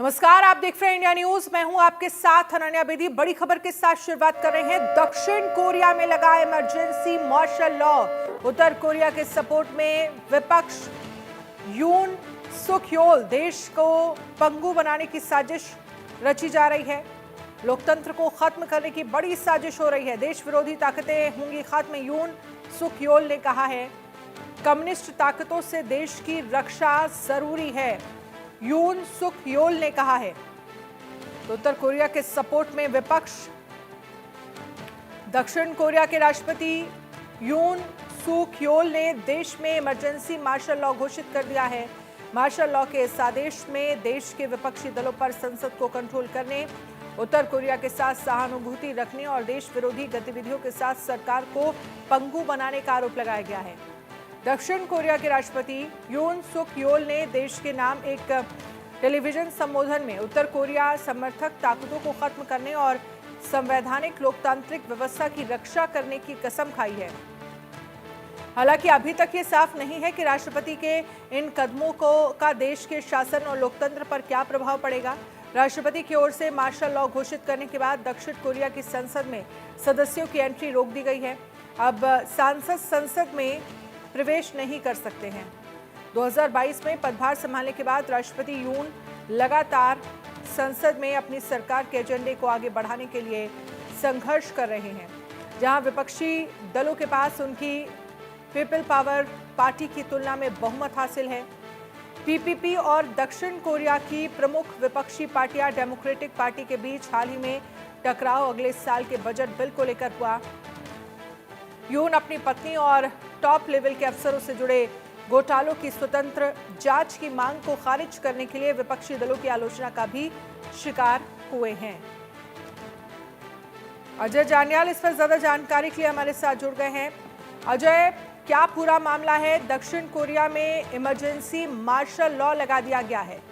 नमस्कार, आप देख रहे हैं इंडिया न्यूज। मैं हूं आपके साथ अनन्या बेदी। बड़ी खबर के साथ शुरुआत कर रहे हैं। दक्षिण कोरिया में लगा इमरजेंसी मार्शल लॉ। उत्तर कोरिया के सपोर्ट में विपक्ष यून सुक योल देश को पंगु बनाने की साजिश रची जा रही है। लोकतंत्र को खत्म करने की बड़ी साजिश हो रही है। देश विरोधी ताकतें होंगी खत्म, यून सुक योल ने कहा है। कम्युनिस्ट ताकतों से देश की रक्षा जरूरी है, यून सुक योल ने कहा है। तो उत्तर कोरिया के सपोर्ट में विपक्ष दक्षिण कोरिया के राष्ट्रपति यून सुक योल ने देश में इमरजेंसी मार्शल लॉ घोषित कर दिया है। मार्शल लॉ के इस आदेश में देश के विपक्षी दलों पर संसद को कंट्रोल करने, उत्तर कोरिया के साथ सहानुभूति रखने और देश विरोधी गतिविधियों के साथ सरकार को पंगु बनाने का आरोप लगाया गया है। दक्षिण कोरिया के राष्ट्रपति यून सुक योल ने देश के नाम एक टेलीविजन संबोधन में उत्तर कोरिया समर्थक ताकतों को खत्म करने और संवैधानिक लोकतांत्रिक व्यवस्था की रक्षा करने की कसम खाई है। हालांकि अभी तक ये साफ नहीं है कि राष्ट्रपति के इन कदमों का देश के शासन और लोकतंत्र पर क्या प्रभाव पड़ेगा। राष्ट्रपति की ओर से मार्शल लॉ घोषित करने के बाद दक्षिण कोरिया की संसद में सदस्यों की एंट्री रोक दी गई है। अब सांसद संसद में प्रवेश नहीं कर सकते हैं। 2022 में पदभार संभालने के बाद राष्ट्रपति यून लगातार संसद में अपनी सरकार के एजेंडे को आगे बढ़ाने के लिए संघर्ष कर रहे हैं। जहां विपक्षी दलों के पास उनकी पीपल पावर पार्टी की तुलना में बहुमत हासिल है। पीपीपी और दक्षिण कोरिया की प्रमुख विपक्षी पार्टियां डेमोक्रेटिक पार्टी के बीच हाल ही में टकराव अगले साल के बजट बिल को लेकर हुआ। यून अपनी पत्नी और टॉप लेवल के अफसरों से जुड़े घोटालों की स्वतंत्र जांच की मांग को खारिज करने के लिए विपक्षी दलों की आलोचना का भी शिकार हुए हैं। अजय जानियाल इस पर ज्यादा जानकारी के लिए हमारे साथ जुड़ गए हैं। अजय, क्या पूरा मामला है? दक्षिण कोरिया में इमरजेंसी मार्शल लॉ लगा दिया गया है।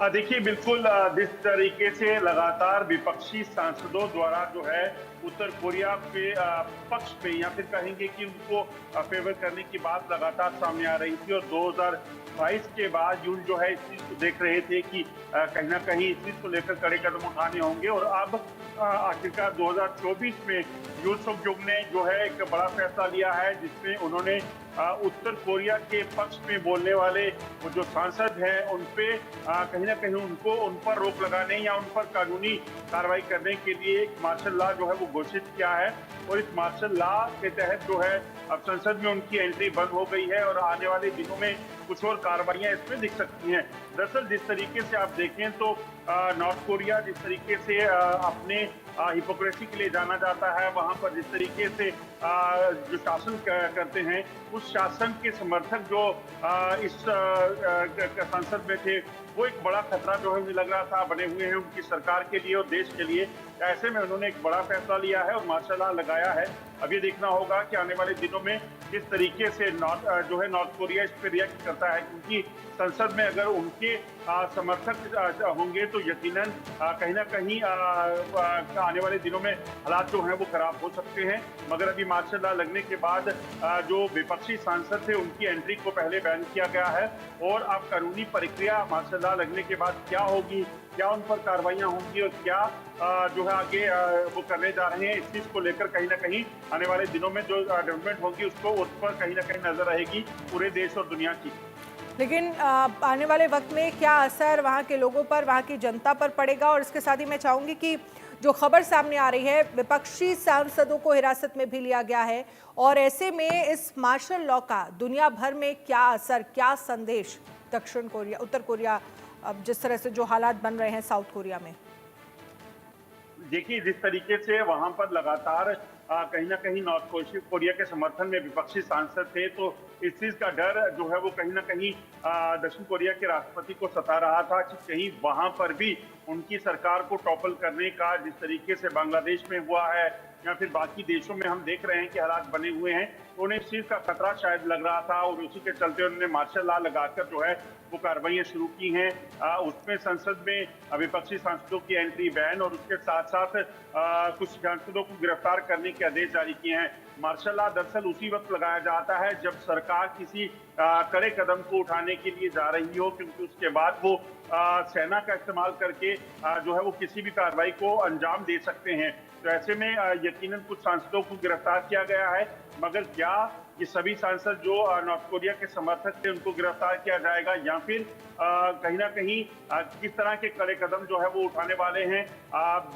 देखिए, बिल्कुल जिस तरीके से लगातार विपक्षी सांसदों द्वारा जो है उत्तर कोरिया के पक्ष पे या फिर कहेंगे कि उनको फेवर करने की बात लगातार सामने आ रही थी और 2022 के बाद यून जो है इस चीज को देख रहे थे कि कहीं ना कहीं इस चीज को लेकर कड़े कदम उठाने होंगे। और अब आखिरकार 2024 में यून सुक योल ने जो है एक बड़ा फैसला लिया है, जिसमें उन्होंने उत्तर कोरिया के पक्ष में बोलने वाले वो जो सांसद हैं उन पे कहीं ना कहीं उन पर रोक लगाने या उन पर कानूनी कार्रवाई करने के लिए एक मार्शल लॉ जो है वो घोषित किया है। और इस मार्शल लॉ के तहत जो है अब संसद में उनकी एंट्री बंद हो गई है और आने वाले दिनों में कुछ और कार्रवाइयां इसमें दिख सकती हैं। दरअसल जिस तरीके से आप देखें तो नॉर्थ कोरिया जिस तरीके से अपने हिपोक्रेसी के लिए जाना जाता है, वहां पर जिस तरीके से जो शासन करते हैं उस शासन के समर्थक जो इस संसद में थे वो एक बड़ा खतरा जो है मुझे लग रहा था बने हुए हैं उनकी सरकार के लिए और देश के लिए। ऐसे में उन्होंने एक बड़ा फैसला लिया है और मार्शल लॉ लगाया है। अब ये देखना होगा कि आने वाले दिनों में किस तरीके से नॉर्थ कोरिया इस पर रिएक्ट करता है, क्योंकि संसद में अगर उनके समर्थक होंगे तो यकीनन कहीं ना कहीं आने वाले दिनों में हालात जो हैं वो खराब हो सकते हैं। मगर अभी मार्शल लॉ लगने के बाद जो विपक्षी सांसद थे उनकी एंट्री को पहले बैन किया गया है और अब कानूनी प्रक्रिया मार्शल लॉ लगने के बाद क्या होगी, क्या उन पर कार्रवाइयां होंगी और क्या जो है आगे वो करने जा रहे हैं, इस चीज को लेकर कहीं ना कहीं आने वाले दिनों में जो डेवलपमेंट होगी उसको उस पर कहीं ना कहीं नजर रहेगी पूरे देश और दुनिया की। लेकिन आने वाले वक्त में क्या असर वहाँ के लोगों पर, वहाँ की जनता पर पड़ेगा? और इसके साथ ही मैं चाहूंगी कि जो खबर सामने आ रही है, विपक्षी सांसदों को हिरासत में भी लिया गया है और ऐसे में इस मार्शल लॉ का दुनिया भर में क्या असर, क्या संदेश दक्षिण कोरिया, उत्तर कोरिया, अब जिस तरह से जो हालात बन रहे हैं साउथ कोरिया में? देखिए, जिस तरीके से वहां पर लगातार कहीं ना कहीं नॉर्थ कोरिया के समर्थन में विपक्षी सांसद थे, तो इस चीज का डर जो है वो कहीं ना कहीं दक्षिण कोरिया के राष्ट्रपति को सता रहा था कि कहीं वहां पर भी उनकी सरकार को टॉपल करने का जिस तरीके से बांग्लादेश में हुआ है, या फिर बाकी देशों में हम देख रहे हैं कि हालात बने हुए हैं, तो उन्हें इस चीज का खतरा शायद लग रहा था और उसी के चलते उन्होंने मार्शल लॉ लगाकर जो है वो कार्रवाइयां शुरू की हैं। उसमें संसद में विपक्षी सांसदों की एंट्री बैन और उसके साथ साथ कुछ सांसदों को गिरफ्तार करने के आदेश जारी किए हैं। मार्शल लॉ दरअसल उसी वक्त लगाया जाता है जब सरकार किसी कड़े कदम को उठाने के लिए जा रही हो, क्योंकि उसके बाद वो सेना का इस्तेमाल करके जो है वो किसी भी कार्रवाई को अंजाम दे सकते हैं। तो ऐसे में यकीनन कुछ सांसदों को गिरफ्तार किया गया है, मगर क्या ये सभी सांसद जो नॉर्थ कोरिया के समर्थक थे उनको गिरफ्तार किया जाएगा या फिर कहीं ना कहीं किस तरह के कड़े कदम जो है वो उठाने वाले हैं,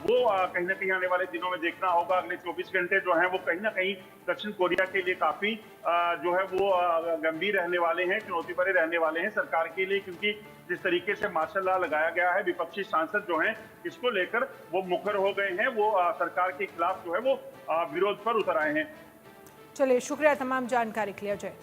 वो कहीं ना कहीं आने वाले दिनों में देखना होगा। अगले 24 घंटे जो है वो कहीं ना कहीं दक्षिण कोरिया के लिए काफी जो है वो गंभीर रहने वाले हैं, चुनौती भरे रहने वाले हैं सरकार के लिए, क्योंकि जिस तरीके से मार्शल लॉ लगाया गया है, विपक्षी सांसद जो हैं इसको लेकर वो मुखर हो गए हैं, वो सरकार के खिलाफ जो है वो विरोध पर उतर आए हैं। चलिए, शुक्रिया तमाम जानकारी के लिए अजय।